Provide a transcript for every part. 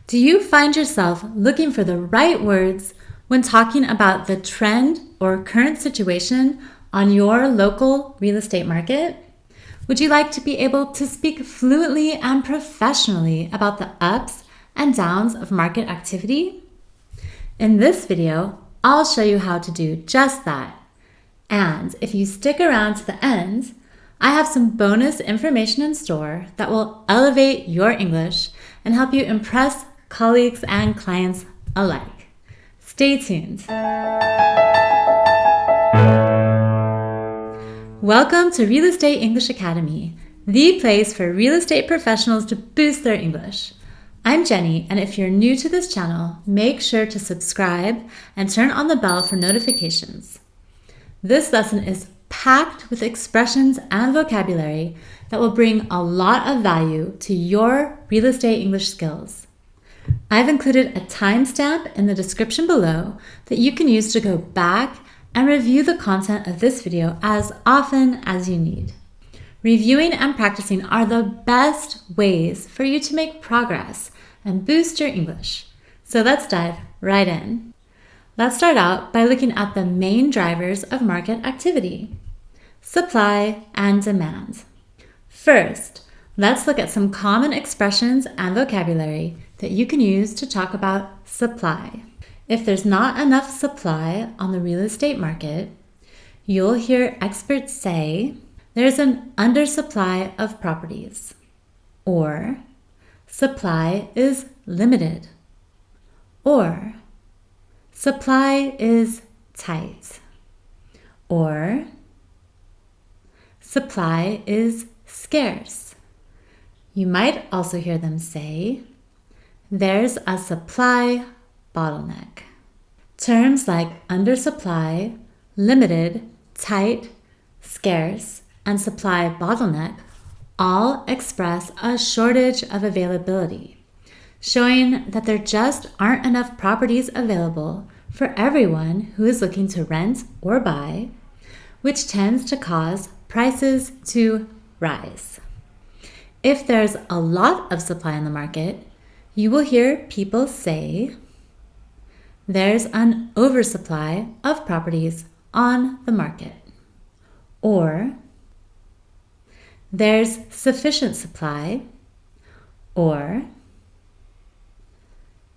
Do you find yourself looking for the right words when talking about the trend or current situation on your local real estate market? Would you like to be able to speak fluently and professionally about the ups and downs of market activity? In this video, I'll show you how to do just that. And if you stick around to the end, I have some bonus information in store that will elevate your English and help you impress colleagues and clients alike. Stay tuned. Welcome to Real Estate English Academy, the place for real estate professionals to boost their English. I'm Jenny, and if you're new to this channel, make sure to subscribe and turn on the bell for notifications. This lesson is packed with expressions and vocabulary that will bring a lot of value to your real estate English skills. I've included a timestamp in the description below that you can use to go back and review the content of this video as often as you need. Reviewing and practicing are the best ways for you to make progress and boost your English. So let's dive right in. Let's start out by looking at the main drivers of market activity: supply and demand. First, let's look at some common expressions and vocabulary that you can use to talk about supply. If there's not enough supply on the real estate market, you'll hear experts say there's an undersupply of properties, or supply is limited, or supply is tight, or supply is scarce. You might also hear them say, there's a supply bottleneck. Terms like undersupply, limited, tight, scarce, and supply bottleneck all express a shortage of availability, showing that there just aren't enough properties available for everyone who is looking to rent or buy, which tends to cause prices to rise. If there's a lot of supply in the market, you will hear people say, there's an oversupply of properties on the market, or there's sufficient supply, or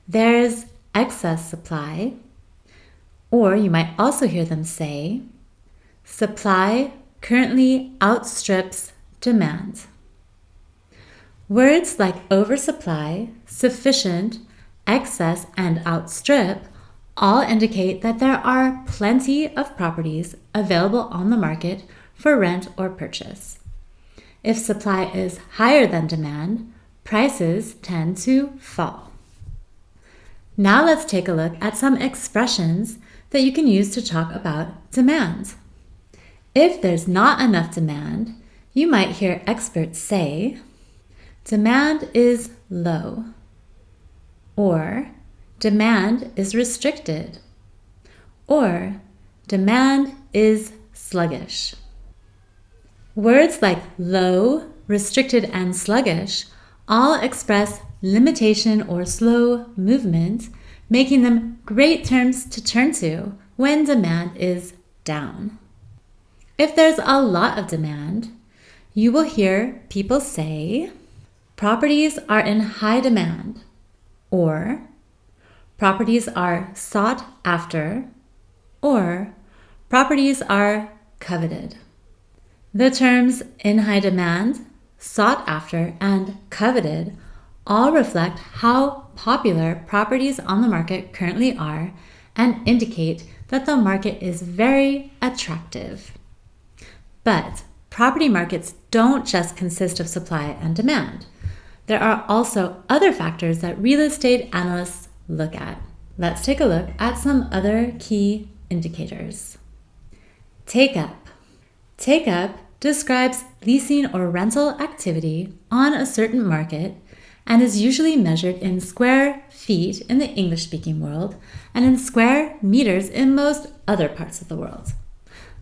there's excess supply, or you might also hear them say, supply currently outstrips demand. Words like oversupply, sufficient, excess, and outstrip all indicate that there are plenty of properties available on the market for rent or purchase. If supply is higher than demand, prices tend to fall. Now let's take a look at some expressions that you can use to talk about demand. If there's not enough demand, you might hear experts say, demand is low, or demand is restricted, or demand is sluggish. Words like low, restricted, and sluggish all express limitation or slow movement, making them great terms to turn to when demand is down. If there's a lot of demand, you will hear people say, properties are in high demand, or properties are sought after, or properties are coveted. The terms in high demand, sought after, and coveted all reflect how popular properties on the market currently are and indicate that the market is very attractive. But property markets don't just consist of supply and demand. There are also other factors that real estate analysts look at. Let's take a look at some other key indicators. Take-up. Take-up describes leasing or rental activity on a certain market and is usually measured in square feet in the English-speaking world and in square meters in most other parts of the world.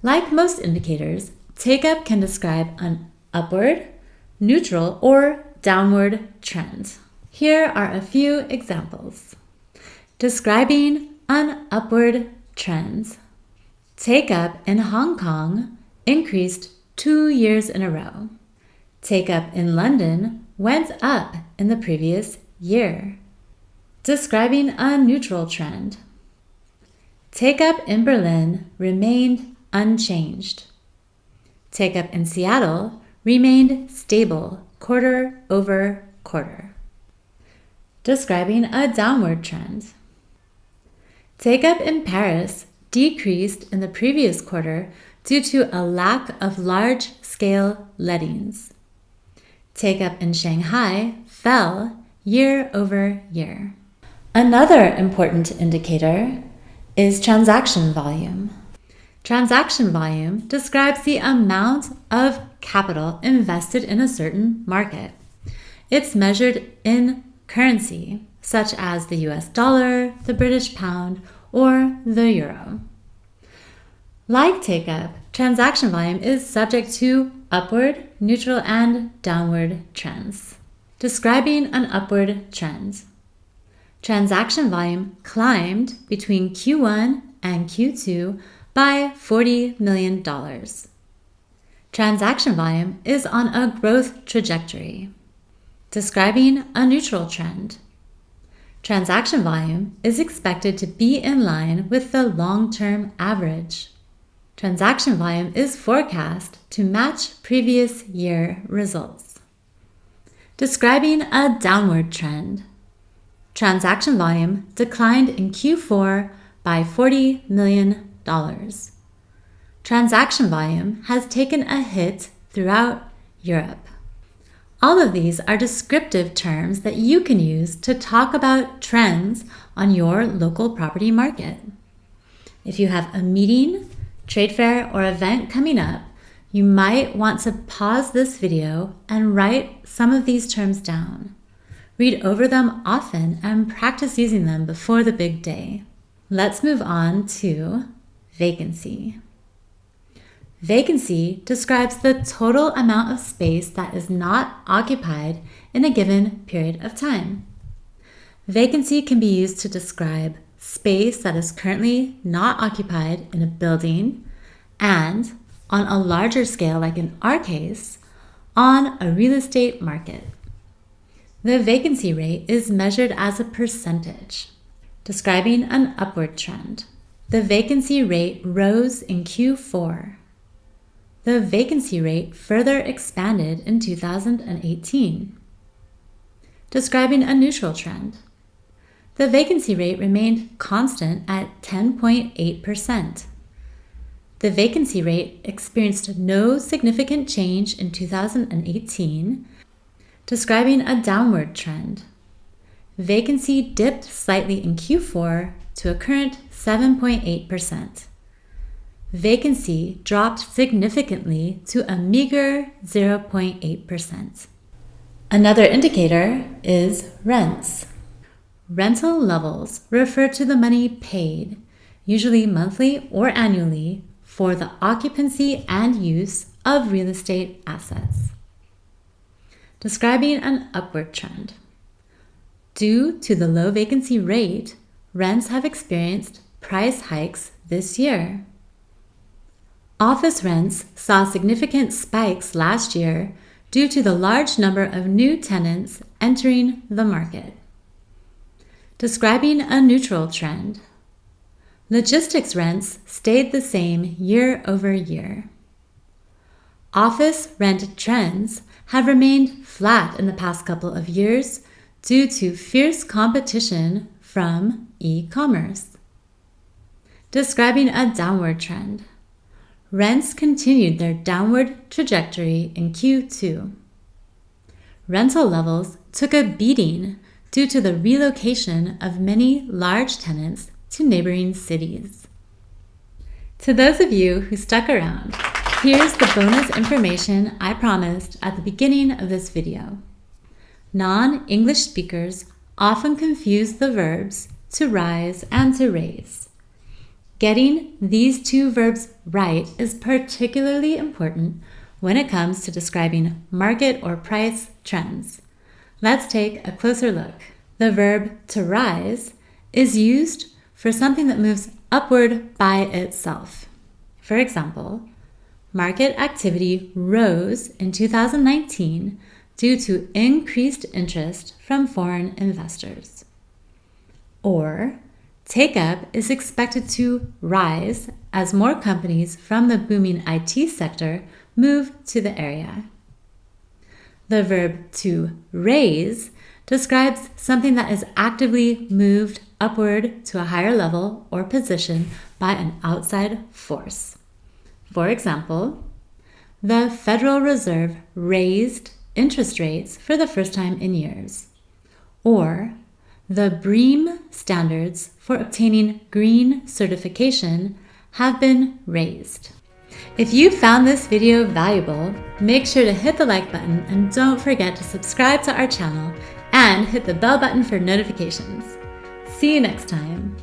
Like most indicators, take-up can describe an upward, neutral, or downward trend. Here are a few examples. Describing an upward trend. Take-up in Hong Kong increased 2 years in a row. Take-up in London went up in the previous year. Describing a neutral trend. Take-up in Berlin remained unchanged. Take-up in Seattle remained stable quarter over quarter. Describing a downward trend. Take-up in Paris decreased in the previous quarter due to a lack of large-scale lettings. Take-up in Shanghai fell year over year. Another important indicator is transaction volume. Transaction volume describes the amount of capital invested in a certain market. It's measured in currency, such as the US dollar, the British pound, or the euro. Like take-up, transaction volume is subject to upward, neutral, and downward trends. Describing an upward trend. Transaction volume climbed between Q1 and Q2 by $40 million. Transaction volume is on a growth trajectory. Describing a neutral trend. Transaction volume is expected to be in line with the long-term average. Transaction volume is forecast to match previous year results. Describing a downward trend. Transaction volume declined in Q4 by $40 million. Transaction volume has taken a hit throughout Europe. All of these are descriptive terms that you can use to talk about trends on your local property market. If you have a meeting, trade fair, or event coming up, you might want to pause this video and write some of these terms down. Read over them often and practice using them before the big day. Let's move on to vacancy. Vacancy describes the total amount of space that is not occupied in a given period of time. Vacancy can be used to describe space that is currently not occupied in a building and, on a larger scale, like in our case, on a real estate market. The vacancy rate is measured as a percentage, describing an upward trend. The vacancy rate rose in Q4. The vacancy rate further expanded in 2018. Describing a neutral trend. The vacancy rate remained constant at 10.8%. The vacancy rate experienced no significant change in 2018, describing a downward trend. Vacancy dipped slightly in Q4 to a current 7.8%. Vacancy dropped significantly to a meager 0.8%. Another indicator is rents. Rental levels refer to the money paid, usually monthly or annually, for the occupancy and use of real estate assets. Describing an upward trend. Due to the low vacancy rate, rents have experienced price hikes this year. Office rents saw significant spikes last year due to the large number of new tenants entering the market. Describing a neutral trend. Logistics rents stayed the same year over year. Office rent trends have remained flat in the past couple of years due to fierce competition from e-commerce. Describing a downward trend. Rents continued their downward trajectory in Q2. Rental levels took a beating due to the relocation of many large tenants to neighboring cities. To those of you who stuck around, here's the bonus information I promised at the beginning of this video. Non-English speakers often confuse the verbs to rise and to raise. Getting these two verbs right is particularly important when it comes to describing market or price trends. Let's take a closer look. The verb to rise is used for something that moves upward by itself. For example, market activity rose in 2019 due to increased interest from foreign investors. Or, take-up is expected to rise as more companies from the booming IT sector move to the area. The verb to raise describes something that is actively moved upward to a higher level or position by an outside force. For example, the Federal Reserve raised interest rates for the first time in years. Or, the BREEAM standards for obtaining green certification have been raised. If you found this video valuable, make sure to hit the like button and don't forget to subscribe to our channel and hit the bell button for notifications. See you next time.